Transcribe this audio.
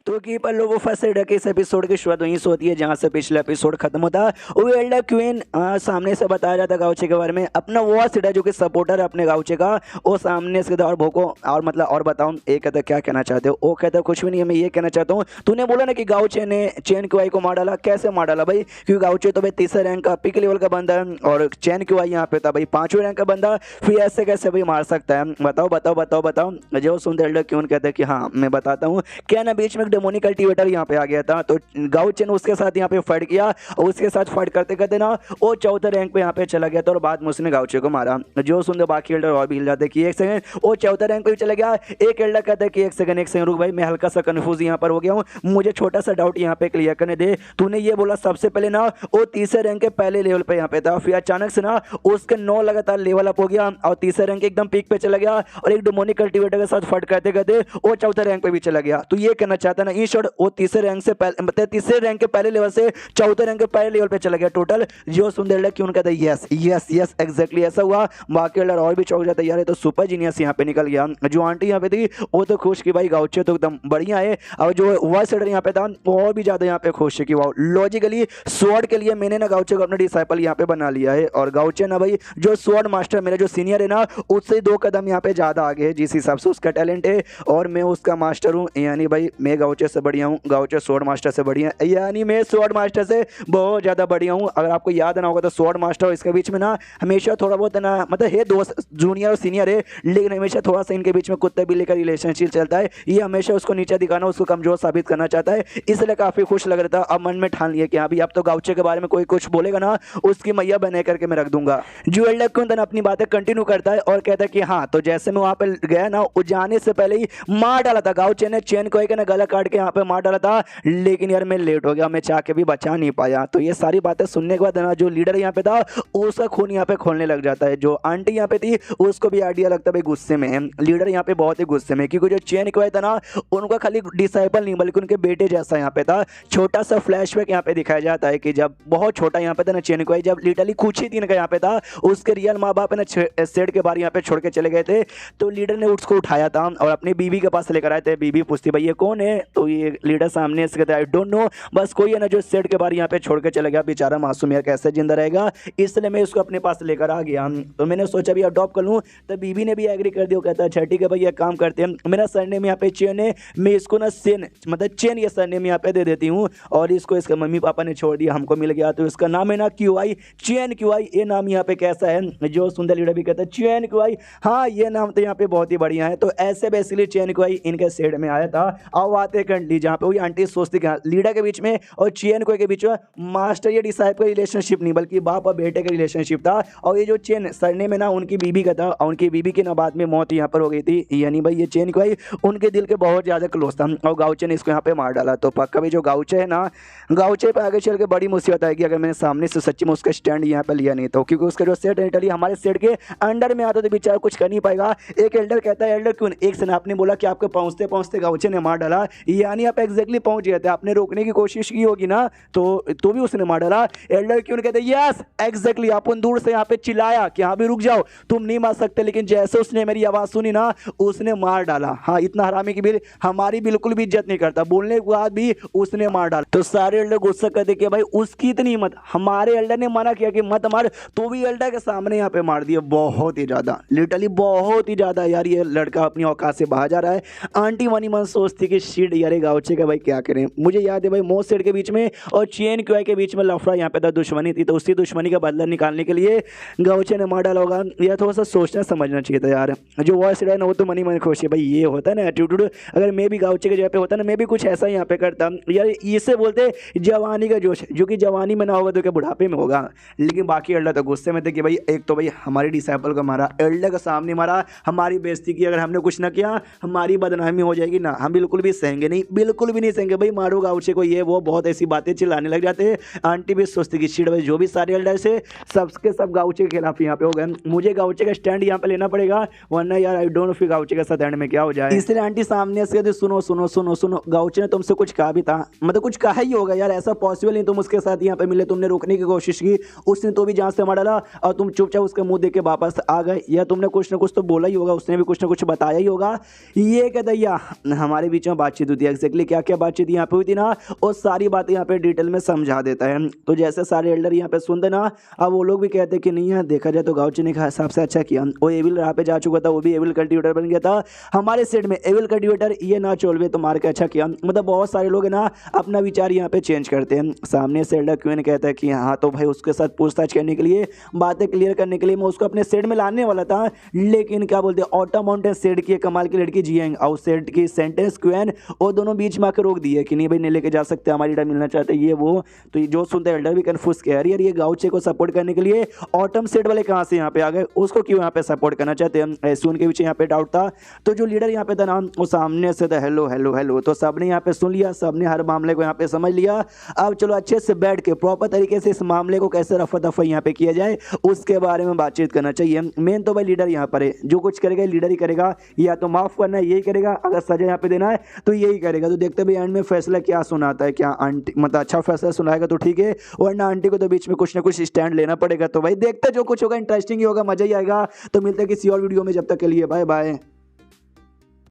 तो कीपर लोगों first aid के इस एपिसोड की शुरुआत वहीं से होती है जहां से पिछला एपिसोड खत्म होता है। वो एल्डर क्वीन सामने से बताया जाता है गाउचे के बारे में। अपना वो सीधा जो कि सपोर्टर है अपने गाउचे का, वो सामने से और भोको और मतलब और बताओ ये कहता क्या कहना चाहते हो। वो कहता कुछ भी नहीं है, मैं ये कहना चाहता हूँ तूने बोला ना कि गाउचे ने चैन क्यूआई को मार डाला, कैसे मार डाला भाई? क्योंकि गाउचे तो भाई तीसरे रैंक का पिक लेवल का बंदा है और चैन क्यूआई यहाँ पे था भाई 5वें रैंक का बंदा, फिर ऐसे कैसे भाई मार सकता है? बताओ बताओ बताओ बताओ। जो सुनते एल्डर क्वीन कहते हैं कि हाँ मैं बताता हूँ। क्या ना बीच में एक डेमोनिक कल्टीवेटर यहाँ पे आ गया था, तो गाउचे ने उसके साथ यहाँ पे फाइट किया और उसके साथ फाइट करते करते ना वो चौथे रैंक पे यहाँ पे चला गया था और बाद में उसने गाउचे को मारा। जो सुनते बाकी एल्डर और भी हिल जाते कि एक सेकंड वो चौथे रैंक पे चला गया। एक एल्डर कहता है कि एक सेकंड रुक भाई, मैं हल्का सा कंफ्यूज यहाँ पर हो गया हूँ, मुझे छोटा सा डाउट यहाँ पे क्लियर करने दे। तूने ये बोला सबसे पहले ना वो तीसरे रैंक के पहले लेवल पे यहाँ पे था, फिर अचानक से ना उसके 9 लगातार लेवल अप हो गया और तीसरे रैंक एकदम पीक पे चला गया और एक डेमोनिक कल्टीवेटर के साथ फाइट करते करते वो चौथे रैंक पे भी चला गया। तो ये कहना चाहता है ना इन शॉर्ट वो तीसरे रैंक से पहले मतलब तीसरे रैंक के पहले लेवल से चौथे रैंक के पहले लेवल पे चला गया टोटल। जो सुंदर क्यों कहता है यस यस यस एग्जैक्टली ऐसा हुआ। बाकी एल्डर और भी चौंक जाता है यार ये तो सुपर जीनियस यहाँ पे निकल गया। जो आंटी यहाँ पे थी वो तो खुश की भाई गाउचे तो एकदम बढ़िया है, और जो वॉइस एल्डर यहाँ पे था वो और भी ज्यादा यहाँ पे खुश है कि वाह लॉजिकली स्वॉर्ड के लिए मैंने ना गाउचे को अपना डिसाइपल यहाँ पे बना लिया है। और गाउचे ना भाई जो स्वॉर्ड मास्टर मेरा जो सीनियर है ना उससे 2 कदम यहाँ पे ज्यादा आगे है जिस हिसाब से उसका टैलेंट है और मैं उसका मास्टर हूँ। यानी भाई मैं गाउचे से बढ़िया हूँ, गाउचे स्वॉर्ड मास्टर से बढ़िया, यानी मैं स्वॉर्ड मास्टर से बहुत ज़्यादा बढ़िया हूँ। अगर आपको याद ना होगा तो स्वॉर्ड मास्टर और इसके बीच में ना हमेशा थोड़ा बहुत ना मतलब है दोस्त जूनियर और सीनियर है, लेकिन हमेशा थोड़ा सा इनके बीच में कुत्ते बिल्ली का रिलेशनशिप चलता है। ये हमेशा उसको नीचे दिखाना, उसको कमजोर साबित करना चाहता है, इसलिए काफ़ी खुश लग रहा था। अब मन में ठान लिया कि हाँ भाई अब तो गाउचे के बारे में कोई कुछ बोलेगा ना उसकी मैया बना करके मैं रख दूंगा। जो एल्डर क्वीन अपनी बातें कंटिन्यू करता है और कहता है कि हाँ तो जैसे मैं वहाँ पे गया ना वो जाने से पहले ही मार डाला था गाउचे ने चैन को ना गला काट के यहाँ पे मार डाला था, लेकिन यार मैं लेट हो गया, मैं चाह के भी बचा नहीं पाया। तो ये सारी बातें सुनने के बाद ना जो लीडर यहाँ पे था उसका खून यहाँ पे खोलने लग जाता है। जो आंटी यहाँ पे थी उसको भी आइडिया लगता है भाई गुस्से में है, लीडर यहाँ पे बहुत ही गुस्से में, क्योंकि जो चैन को था ना उनका खाली डिसाइपल नहीं बल्कि उनके बेटे जैसा यहाँ पे था। छोटा सा फ्लैशबैक यहाँ पे दिखाया जाता है कि जब बहुत छोटा यहाँ पे था ना चैन को, जब लिटरली कुछ ही दिन का यहाँ पे था उसके रियल माँ बाप है ना सेड के बाहर यहाँ पे छोड़ के चले गए थे, तो लीडर ने उसको उठाया था और अपनी बीवी के पास लेकर आए थे। बीवी पूछती भाई ये कौन है, तो ये लीडर सामने से कहता है आई डोंट नो, बस कोई है ना जो सेड के बाहर यहाँ पे छोड़ के चले गया, बेचारा मासूम यार कैसे जिंदा रहेगा, इसलिए मैं इसको अपने पास लेकर आ गया। तो मैंने सोचा भी अडॉप्ट कर लूँ, तो बीवी ने भी एग्री कर दिया, कहता है अच्छा ठीक है भाई ये काम करते हैं, मेरा सरनेम यहाँ पे चेन है, मैं इसको ना सेन मतलब चेन ये सरनेम यहाँ पे दे देती हूँ और इसको इसके मम्मी पापा ने छोड़ दिया, हमको मिल गया तो इसका नाम है ना क्यूआई, चेन क्यूआई, ये नाम यहाँ पे कैसा है? जो सुंदर लीडर भी कहता है चेन क्यूआई, हाँ ये नाम तो यहाँ पे बहुत ही बढ़िया है। तो ऐसे बेसिकली चेन क्यूआई इनके सेड में आया था। अब आते कंडली जहाँ पे वही आंटी सोचती कि लीडर के बीच में और चेन क्यूआई के बीच में मास्टर या डिसाइपल का रिलेशनशिप नहीं बल्कि बाप और बेटे का रिलेशनशिप था। और ये जो चेन सरनेम में ना उनकी बीबी का था और उनकी बीबी की ना बाद में मौत यहाँ पर हो गई थी, यानी भाई ये चेन क्यूआई उनके दिल के बहुत ज़्यादा क्लोज था और गाउचे ने इसको यहाँ पे मार डाला। तो पक्का भी जो गाउचे है ना गाउचे पे आगे चल के बड़ी मुसीबत आएगी अगर मैंने सामने से सच्ची में उसका स्टैंड यहाँ पे लिया नहीं तो, क्योंकि उसका जो सेट इटली हमारे सेट के अंडर में आता तो बेचारा कुछ कर नहीं पाएगा। एक एल्डर कहता है एल्डर क्यों एक से आपने बोला कि आपको पहुंचते पहुंचते गाउचे ने मार डाला, यानी आप एग्जैक्टली पहुंच गए थे, आपने रोकने की कोशिश की होगी ना तो भी उसने मार डाला। एल्डर क्यों कहते यस एग्जैक्टली, अपन दूर से यहाँ पे चिल्लाया कि हाँ भी रुक जाओ तुम नहीं मार सकते, लेकिन जैसे उसने मेरी आवाज सुनी ना उसने मार डाला। हाँ इतना हरामी की भी हमारी बिल्कुल भी इज्जत नहीं करता, बोलने के बाद भी उसने मार डाला। तो सारे एल्डर गुस्सा करते कि भाई उसकी इतनी हिम्मत, हमारे एल्डर ने मना किया कि मत मार, तो भी एल्डर के सामने यहाँ पे मार दिया, बहुत ही ज्यादा लिटरली बहुत ही ज्यादा यार ये लड़का अपनी औकात से बाहर जा रहा है। आंटी मनी मन सोचती कि शिट यार गाउचे का भाई क्या करें। मुझे याद है भाई मोस्ट सेड के बीच में और चेन क्यूआई के बीच में लफड़ा यहाँ पे था, दुश्मनी थी, तो उसी दुश्मनी का बदला निकालने के लिए गाउचे ने मार डाला होगा। यह थोड़ा सा सोचना समझना चाहिए था यार। जो वॉइस है ना वो तो मनी मन खुश है भाई, ये होता है ना एटीट्यूड, अगर मैं भी गाउचे के जगह पे होता ना मैं भी कुछ ऐसा यहाँ पे करता यार। इसे बोलते जवानी का जोश, जो कि जवानी में ना होगा तो क्या बुढ़ापे में होगा। लेकिन बाकी एल्डर तो गुस्से में थे कि भाई एक तो भाई हमारी डिसाइपल को मारा, एल्डर के सामने मारा, हमारी बेइज्जती की, अगर हमने कुछ ना किया हमारी बदनामी हो जाएगी ना, हम बिल्कुल भी सहेंगे नहीं, बिल्कुल भी नहीं सहेंगे भाई, मारो गाउचे को, ये वो बहुत ऐसी बातें चिल्लाने लग जाते हैं। आंटी भी सोचती कि शिट भाई जो भी सारे एल्डर से सबके सब गाउचे के खिलाफ यहाँ पे हो गए, मुझे गाउचे का स्टैंड यहाँ पे लेना पड़ेगा वरना यार आई डोंट नो फिर गाउचे के साथ एंड में क्या हो जाए। इसलिए आंटी सामने से कहती सुनो सुनो सुनो सुनो गाउचे ने तुमसे कुछ कहा भी था, मतलब कुछ कहा ही होगा यार, ऐसा पॉसिबल नहीं तुम उसके साथ यहाँ पे मिले, तुमने रोकने की कोशिश की उसने तो भी जान से मार डाला और तुम चुपचाप उसके मुंह देख के वापस आ गए, या तुमने कुछ ना कुछ तो बोला ही होगा, उसने भी कुछ ना कुछ बताया ही होगा। ये कहता या हमारे बीच में बातचीत हुई थी, एक्जैक्टली क्या क्या बातचीत यहाँ पे हुई थी ना, और सारी बातें यहाँ पे डिटेल में समझा देता है। तो जैसे सारे एल्डर यहाँ पे सुनते ना, अब वो लोग भी कहते हैं कि नहीं यार देखा जाए तो गाउची ने हिसाब से अच्छा किया, वो एविल यहाँ पे जा चुका था, वो भी एविल कल्टिवेटर बन गया था, हमारे सेट में एविल कल्टिवेटर ये ना चोलवे तो मार के अच्छा किया। मतलब बहुत सारे लोग है ना अपना विचार यहाँ पे चेंज करते हैं। सामने से एल्डर क्वीन कहता है कि हाँ तो भाई उसके साथ पूछताछ करने के लिए, बातें क्लियर करने के लिए मैं उसको अपने सेट में लाने वाला था, लेकिन क्या बोलते हैं ऑटो माउंटेन सेट की कमाल की लड़की जियांग और सेट की सेंटेंस क्वीन, वो दोनों बीच में आकर रोक दिए कि नहीं भाई नहीं लेके जा सकते, हमारी टाइम मिलना चाहते ये वो। तो ये जो सुनते एल्डर भी कंफ्यूज किया यार ये गाउचे को सपोर्ट करने के लिए ऑटम सेट वाले कहाँ से यहाँ पे आ गए, उसको क्यों यहाँ पे सपोर्ट करना चाहते हैं, ऐसे उनके पीछे यहाँ पे डाउट था। तो जो लीडर यहाँ पे था ना वो सामने से था हेलो हेलो हेलो, तो सबने यहाँ पे सुन लिया, सबने हर मामले को यहाँ पे समझ लिया। अब चलो अच्छे से बैठ के प्रॉपर तरीके से इस मामले को कैसे रफा दफा यहाँ पे किया जाए उसके बारे में बातचीत करना चाहिए। मेन तो भाई लीडर यहाँ पर है, जो कुछ करेगा लीडर ही करेगा, या तो माफ करना है यही करेगा, अगर सजा यहाँ पे देना है तो यही करेगा। तो देखते भाई एंड में फैसला क्या सुनाता है, क्या आंटी मतलब अच्छा फैसला सुनाएगा तो ठीक है, वरना आंटी को तो बीच में कुछ ना कुछ स्टैंड लेना पड़ेगा। तो भाई देखते जो कुछ होगा इंटरेस्टिंग ही होगा, मजा ही आएगा। तो मिलते हैं किसी और वीडियो में, जब तक के लिए बाय बाय।